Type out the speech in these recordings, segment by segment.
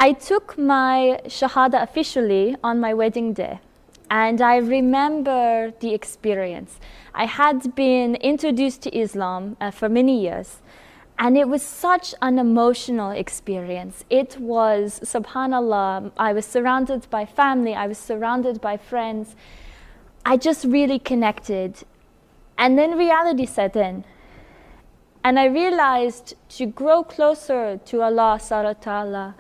I took my Shahada officially on my wedding day, and I remember the experience. I had been introduced to Islam for many years, and it was such an emotional experience. It was, subhanallah, I was surrounded by family, I was surrounded by friends. I just really connected. And then reality set in. And I realized to grow closer to Allah subhanahu wa ta'ala,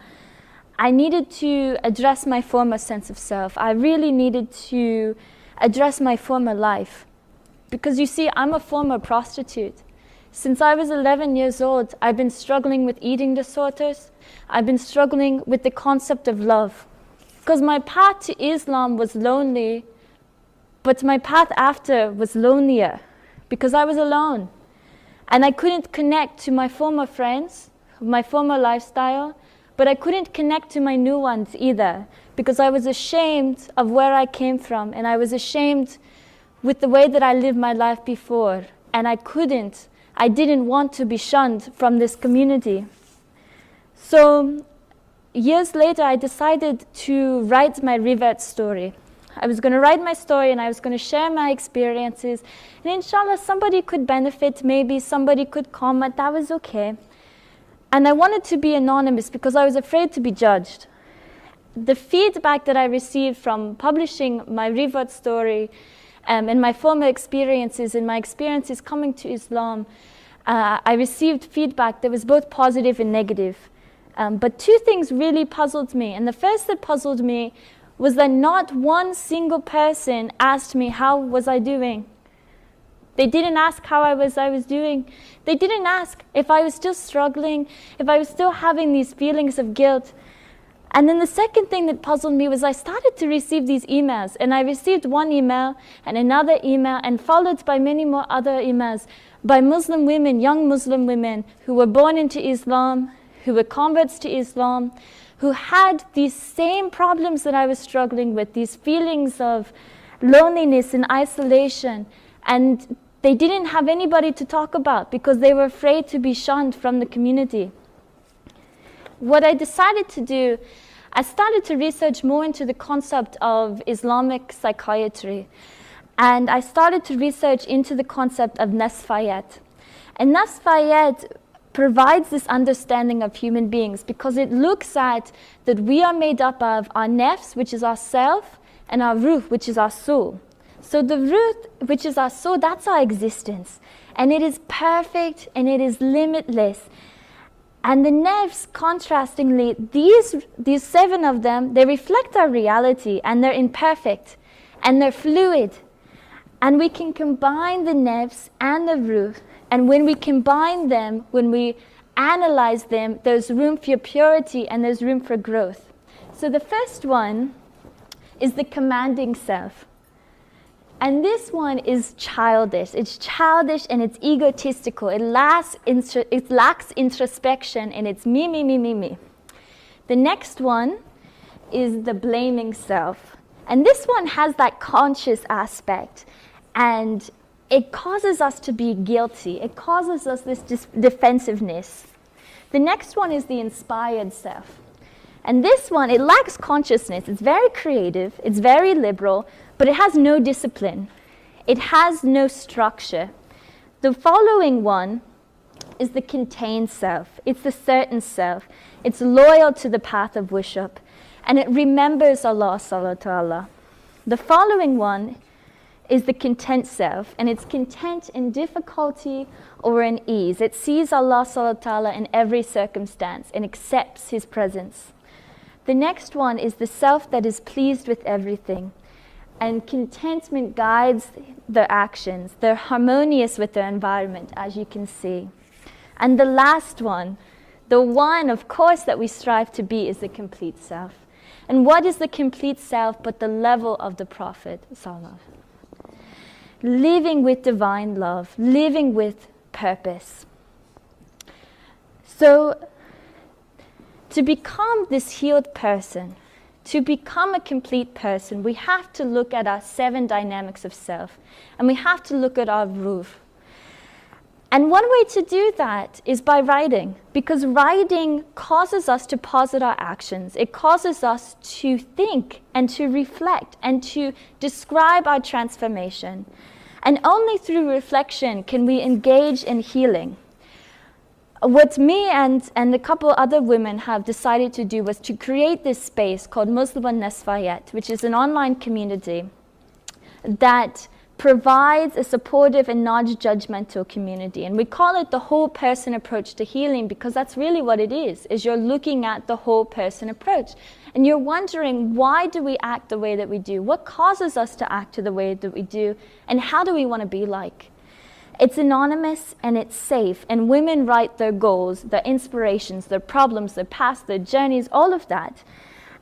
I needed to address my former sense of self. I really needed to address my former life. Because you see, I'm a former prostitute. Since I was 11 years old, I've been struggling with eating disorders. I've been struggling with the concept of love. Because my path to Islam was lonely, but my path after was lonelier because I was alone. And I couldn't connect to my former friends, my former lifestyle, but I couldn't connect to my new ones either because I was ashamed of where I came from, and I was ashamed with the way that I lived my life before. And I didn't want to be shunned from this community. So years later, I decided to write my Revert story. I was going to write my story and I was going to share my experiences. And inshallah, somebody could benefit, maybe somebody could comment, that was okay. And I wanted to be anonymous because I was afraid to be judged. The feedback that I received from publishing my Revert story and my former experiences and my experiences coming to Islam, I received feedback that was both positive and negative. But two things really puzzled me. And the first that puzzled me was that not one single person asked me how was I doing. They didn't ask how I was doing. They didn't ask if I was still struggling, if I was still having these feelings of guilt. And then the second thing that puzzled me was I started to receive these emails. And I received one email and another email, and followed by many more other emails by Muslim women, young Muslim women who were born into Islam, who were converts to Islam, who had these same problems that I was struggling with, these feelings of loneliness and isolation. And they didn't have anybody to talk about because they were afraid to be shunned from the community. What I decided to do, I started to research more into the concept of Islamic psychiatry. And I started to research into the concept of Nasfayat. And Nasfayat provides this understanding of human beings because it looks at that we are made up of our nafs, which is our self, and our ruh, which is our soul. So the root, which is our soul, that's our existence. And it is perfect and it is limitless. And the nafs, contrastingly, these 7 of them, they reflect our reality, and they're imperfect and they're fluid. And we can combine the nafs and the ruh. And when we combine them, when we analyze them, there's room for purity and there's room for growth. So the first one is the commanding self. And this one is childish. It's childish and it's egotistical. It lacks introspection, and it's me, me, me, me, me. The next one is the blaming self. And this one has that conscious aspect. And it causes us to be guilty. It causes us this defensiveness. The next one is the inspired self. And this one, it lacks consciousness. It's very creative. It's very liberal. But it has no discipline. It has no structure. The following one is the contained self. It's the certain self. It's loyal to the path of worship. And it remembers Allah subhanahu wa ta'ala. The following one is the content self. And it's content in difficulty or in ease. It sees Allah subhanahu wa ta'ala in every circumstance and accepts His presence. The next one is the self that is pleased with everything. And contentment guides their actions. They're harmonious with their environment, as you can see. And the last one, the one, of course, that we strive to be, is the complete self. And what is the complete self but the level of the Prophet Sallallahu? Living with divine love, living with purpose. So, to become this healed person, to become a complete person, we have to look at our 7 dynamics of self, and we have to look at our ruh. And one way to do that is by writing, because writing causes us to posit our actions. It causes us to think and to reflect and to describe our transformation. And only through reflection can we engage in healing. What me and a couple other women have decided to do was to create this space called muslimconvertstories, which is an online community that provides a supportive and non-judgmental community. And we call it the whole person approach to healing because that's really what it is you're looking at the whole person approach. And you're wondering, why do we act the way that we do? What causes us to act the way that we do? And how do we want to be like? It's anonymous and it's safe. And women write their goals, their inspirations, their problems, their past, their journeys, all of that.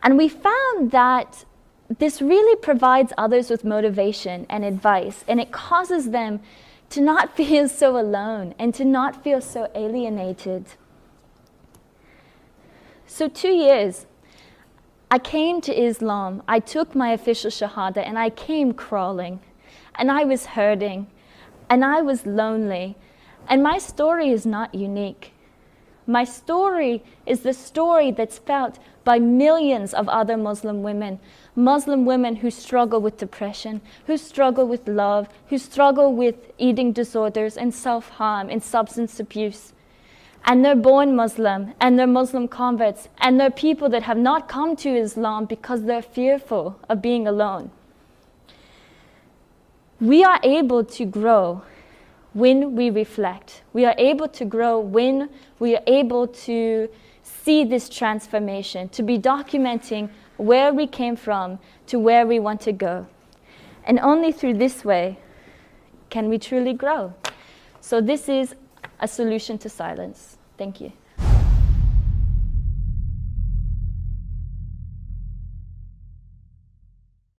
And we found that this really provides others with motivation and advice, and it causes them to not feel so alone and to not feel so alienated. So 2 years, I came to Islam, I took my official Shahada, and I came crawling, and I was hurting, and I was lonely, and my story is not unique. My story is the story that's felt by millions of other Muslim women who struggle with depression, who struggle with love, who struggle with eating disorders and self-harm and substance abuse. And they're born Muslim, and they're Muslim converts, and they're people that have not come to Islam because they're fearful of being alone. We are able to grow when we reflect. We are able to grow when we are able to see this transformation, to be documenting where we came from to where we want to go. And only through this way can we truly grow. So this is a solution to silence. Thank you.